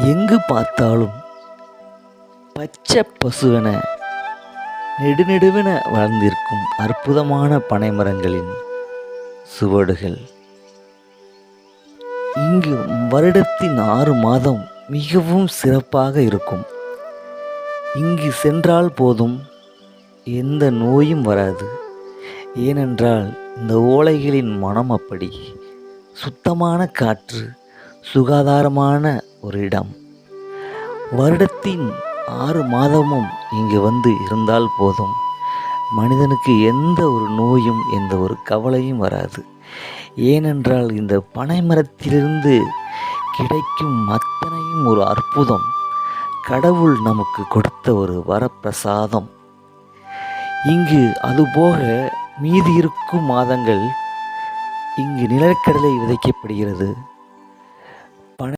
எங்கு பார்த்தாலும் பச்சை பசுவென நெடுநெடுவென வளர்ந்திருக்கும் அற்புதமான பனைமரங்களின் சுவடுகள். இங்கு வருடத்தின் 6 மாதம் மிகவும் சிறப்பாக இருக்கும். இங்கு சென்றால் போதும், எந்த நோயும் வராது. ஏனென்றால் இந்த ஓலைகளின் மனம் அப்படி. சுத்தமான காற்று, சுகாதாரமான ஒரு இடம். வருடத்தின் 6 மாதமும் இங்கு வந்து இருந்தால் போதும், மனிதனுக்கு எந்த ஒரு நோயும் எந்த ஒரு கவலையும் வராது. ஏனென்றால் இந்த பனைமரத்திலிருந்து கிடைக்கும் அத்தனையும் ஒரு அற்புதம். கடவுள் நமக்கு கொடுத்த ஒரு வரப்பிரசாதம். இங்கு அதுபோக மீதி இருக்கும் மாதங்கள் இங்கு நிலக்கடலை விதைக்கப்படுகிறது.